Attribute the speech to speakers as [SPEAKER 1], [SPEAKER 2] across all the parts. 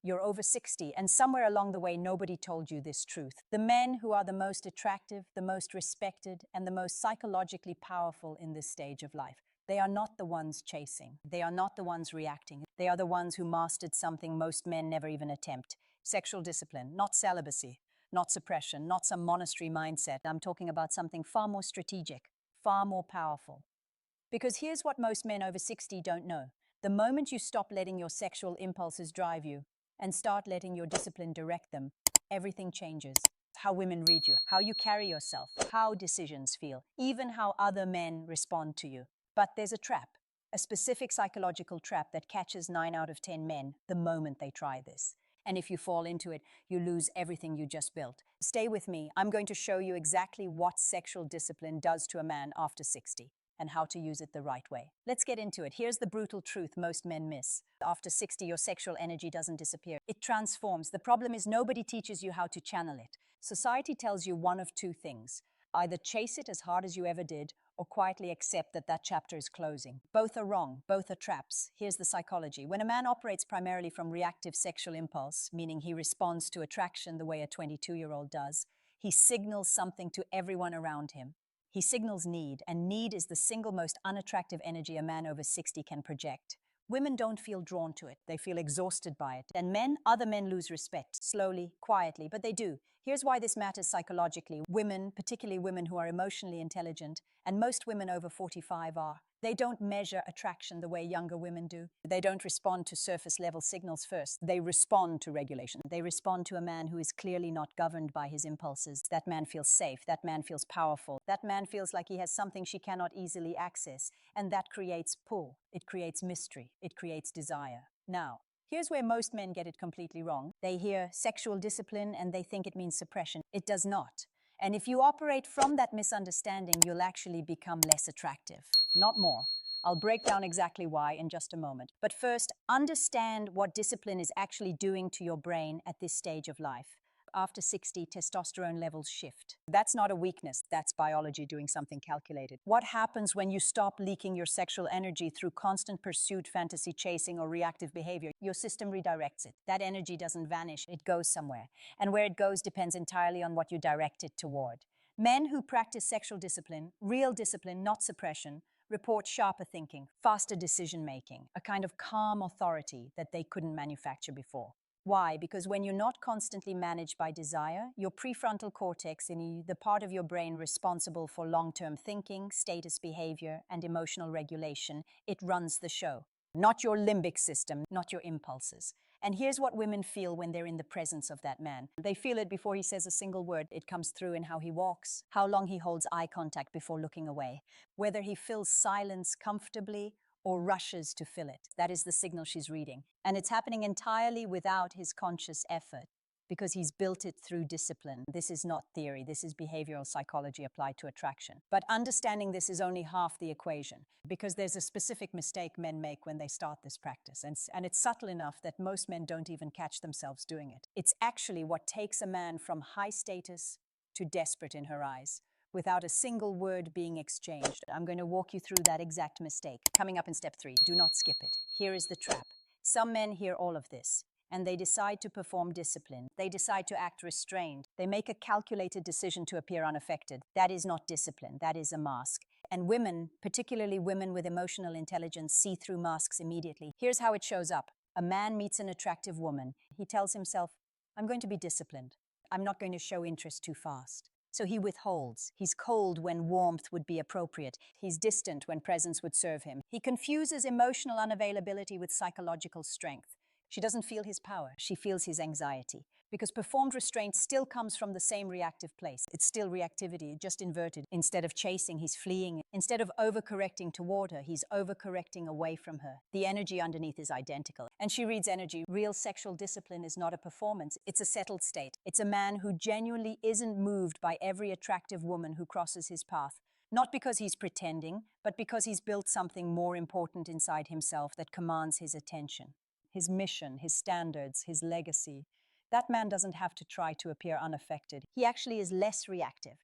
[SPEAKER 1] You're over 60, and somewhere along the way, nobody told you this truth. The men who are the most attractive, the most respected, and the most psychologically powerful in this stage of life, they are not the ones chasing. They are not the ones reacting. They are the ones who mastered something most men never even attempt. Sexual discipline, not celibacy, not suppression, not some monastery mindset. I'm talking about something far more strategic, far more powerful. Because here's what most men over 60 don't know. The moment you stop letting your sexual impulses drive you and start letting your discipline direct them, everything changes. How women read you, how you carry yourself, how decisions feel, even how other men respond to you. But there's a trap, a specific psychological trap that catches 9 out of 10 men the moment they try this. And if you fall into it, you lose everything you just built. Stay with me. I'm going to show you exactly what sexual discipline does to a man after 60 and how to use it the right way. Let's get into it. Here's the brutal truth most men miss. After 60, your sexual energy doesn't disappear. It transforms. The problem is nobody teaches you how to channel it. Society tells you one of two things. Either chase it as hard as you ever did, or quietly accept that that chapter is closing. Both are wrong. Both are traps. Here's the psychology. When a man operates primarily from reactive sexual impulse, meaning he responds to attraction the way a 22-year-old does, he signals something to everyone around him. He signals need, and need is the single most unattractive energy a man over 60 can project. Women don't feel drawn to it. They feel exhausted by it. And men, other men lose respect, slowly, quietly, but they do. Here's why this matters psychologically. Women, particularly women who are emotionally intelligent, and most women over 45 are, they don't measure attraction the way younger women do. They don't respond to surface level signals first. They respond to regulation. They respond to a man who is clearly not governed by his impulses. That man feels safe. That man feels powerful. That man feels like he has something she cannot easily access. And that creates pull. It creates mystery. It creates desire. Now, here's where most men get it completely wrong. They hear sexual discipline and they think it means suppression. It does not. And if you operate from that misunderstanding, you'll actually become less attractive, not more. I'll break down exactly why in just a moment. But first, understand what discipline is actually doing to your brain at this stage of life. After 60, testosterone levels shift. That's not a weakness, that's biology doing something calculated. What happens when you stop leaking your sexual energy through constant pursuit, fantasy chasing, or reactive behavior? Your system redirects it. That energy doesn't vanish, it goes somewhere. And where it goes depends entirely on what you direct it toward. Men who practice sexual discipline, real discipline, not suppression, report sharper thinking, faster decision-making, a kind of calm authority that they couldn't manufacture before. Why? Because when you're not constantly managed by desire, your prefrontal cortex, the part of your brain responsible for long-term thinking, status behavior, and emotional regulation, it runs the show. Not your limbic system, not your impulses. And here's what women feel when they're in the presence of that man. They feel it before he says a single word. It comes through in how he walks, how long he holds eye contact before looking away, whether he fills silence comfortably or rushes to fill it. That is the signal she's reading. And it's happening entirely without his conscious effort because he's built it through discipline. This is not theory. This is behavioral psychology applied to attraction. But understanding this is only half the equation because there's a specific mistake men make when they start this practice. And it's subtle enough that most men don't even catch themselves doing it. It's actually what takes a man from high status to desperate in her eyes, without a single word being exchanged. I'm going to walk you through that exact mistake. Coming up in step 3, do not skip it. Here is the trap. Some men hear all of this, and they decide to perform discipline. They decide to act restrained. They make a calculated decision to appear unaffected. That is not discipline. That is a mask. And women, particularly women with emotional intelligence, see through masks immediately. Here's how it shows up. A man meets an attractive woman. He tells himself, I'm going to be disciplined. I'm not going to show interest too fast. So he withholds. He's cold when warmth would be appropriate. He's distant when presence would serve him. He confuses emotional unavailability with psychological strength. She doesn't feel his power. She feels his anxiety. Because performed restraint still comes from the same reactive place. It's still reactivity, just inverted. Instead of chasing, he's fleeing. Instead of overcorrecting toward her, he's overcorrecting away from her. The energy underneath is identical. And she reads energy. Real sexual discipline is not a performance. It's a settled state. It's a man who genuinely isn't moved by every attractive woman who crosses his path. Not because he's pretending, but because he's built something more important inside himself that commands his attention. His mission, his standards, his legacy. That man doesn't have to try to appear unaffected. He actually is less reactive.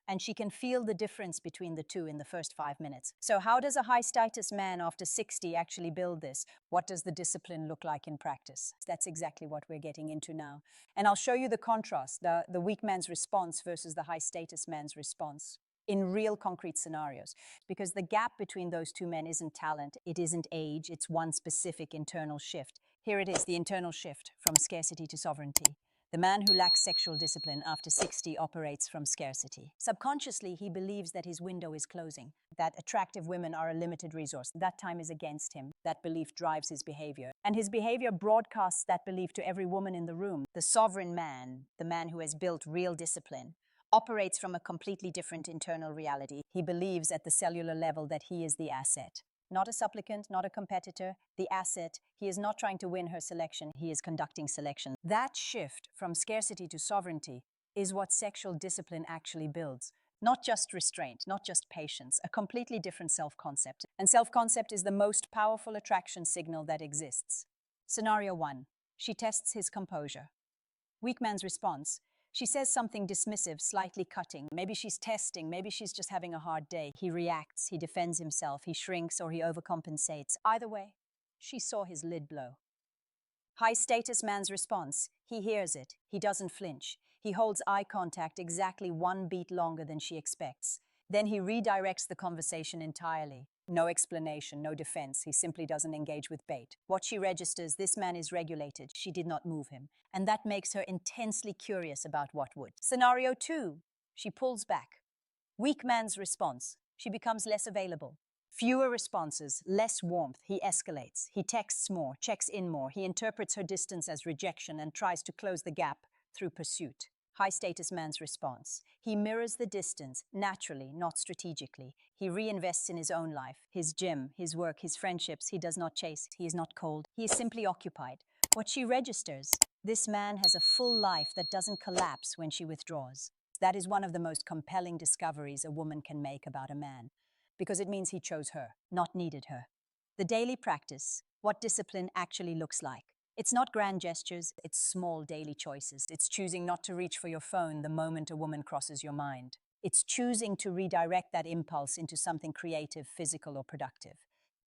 [SPEAKER 1] and she can feel the difference between the two in the first 5 minutes. So how does a high-status man after 60 actually build this? What does the discipline look like in practice? That's exactly what we're getting into now. And I'll show you the contrast, the weak man's response versus the high-status man's response in real concrete scenarios. Because the gap between those two men isn't talent, it isn't age, it's one specific internal shift. Here it is, the internal shift from scarcity to sovereignty. The man who lacks sexual discipline after 60 operates from scarcity. Subconsciously, he believes that his window is closing, that attractive women are a limited resource. That time is against him. That belief drives his behavior. And his behavior broadcasts that belief to every woman in the room. The sovereign man, the man who has built real discipline, operates from a completely different internal reality. He believes at the cellular level that he is the asset. Not a supplicant, not a competitor, the asset. He is not trying to win her selection, he is conducting selection. That shift from scarcity to sovereignty is what sexual discipline actually builds. Not just restraint, not just patience, a completely different self-concept. And self-concept is the most powerful attraction signal that exists. Scenario 1. She tests his composure. Weak man's response. She says something dismissive, slightly cutting. Maybe she's testing, maybe she's just having a hard day. He reacts, he defends himself, he shrinks or he overcompensates. Either way, she saw his lid blow. High-status man's response. He hears it, he doesn't flinch. He holds eye contact exactly 1 beat longer than she expects. Then he redirects the conversation entirely. No explanation, no defense. He simply doesn't engage with bait. What she registers, this man is regulated. She did not move him. And that makes her intensely curious about what would. Scenario 2. She pulls back. Weak man's response. She becomes less available. Fewer responses, less warmth. He escalates. He texts more, checks in more. He interprets her distance as rejection and tries to close the gap through pursuit. High-status man's response. He mirrors the distance, naturally, not strategically. He reinvests in his own life, his gym, his work, his friendships. He does not chase. He is not cold. He is simply occupied. What she registers, this man has a full life that doesn't collapse when she withdraws. That is one of the most compelling discoveries a woman can make about a man, because it means he chose her, not needed her. The daily practice, what discipline actually looks like. It's not grand gestures, it's small daily choices. It's choosing not to reach for your phone the moment a woman crosses your mind. It's choosing to redirect that impulse into something creative, physical, or productive.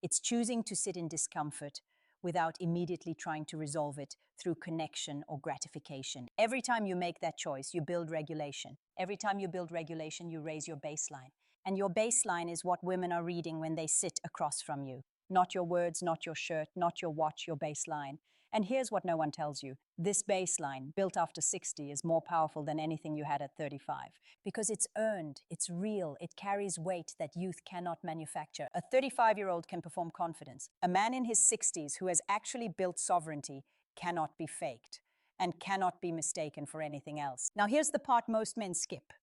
[SPEAKER 1] It's choosing to sit in discomfort without immediately trying to resolve it through connection or gratification. Every time you make that choice, you build regulation. Every time you build regulation, you raise your baseline. And your baseline is what women are reading when they sit across from you. Not your words, not your shirt, not your watch, your baseline. And here's what no one tells you. This baseline, built after 60, is more powerful than anything you had at 35. Because it's earned, it's real, it carries weight that youth cannot manufacture. A 35-year-old can perform confidence. A man in his 60s who has actually built sovereignty cannot be faked and cannot be mistaken for anything else. Now here's the part most men skip.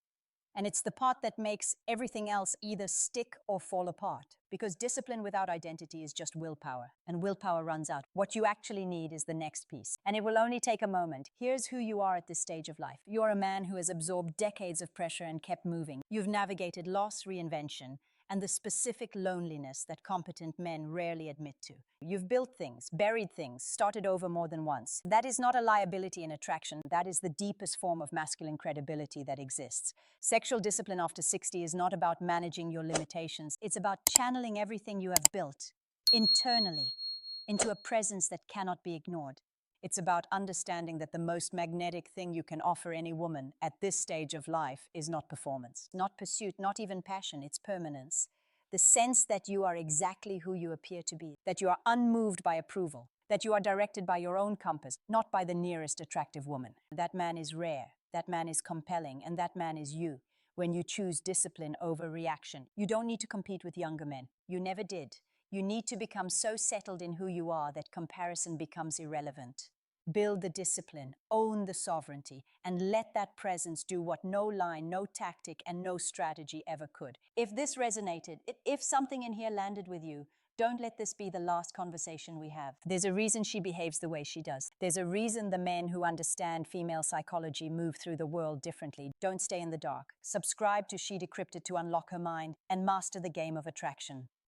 [SPEAKER 1] And it's the part that makes everything else either stick or fall apart. Because discipline without identity is just willpower, and willpower runs out. What you actually need is the next piece. And it will only take a moment. Here's who you are at this stage of life. You're a man who has absorbed decades of pressure and kept moving. You've navigated loss, reinvention, and the specific loneliness that competent men rarely admit to. You've built things, buried things, started over more than once. That is not a liability in attraction. That is the deepest form of masculine credibility that exists. Sexual discipline after 60 is not about managing your limitations. It's about channeling everything you have built internally into a presence that cannot be ignored. It's about understanding that the most magnetic thing you can offer any woman at this stage of life is not performance, not pursuit, not even passion, it's permanence. The sense that you are exactly who you appear to be, that you are unmoved by approval, that you are directed by your own compass, not by the nearest attractive woman. That man is rare, that man is compelling, and that man is you. When you choose discipline over reaction, you don't need to compete with younger men. You never did. You need to become so settled in who you are that comparison becomes irrelevant. Build the discipline, own the sovereignty, and let that presence do what no line, no tactic, and no strategy ever could. If this resonated, if something in here landed with you, don't let this be the last conversation we have. There's a reason she behaves the way she does. There's a reason the men who understand female psychology move through the world differently. Don't stay in the dark. Subscribe to She Decrypted to unlock her mind and master the game of attraction.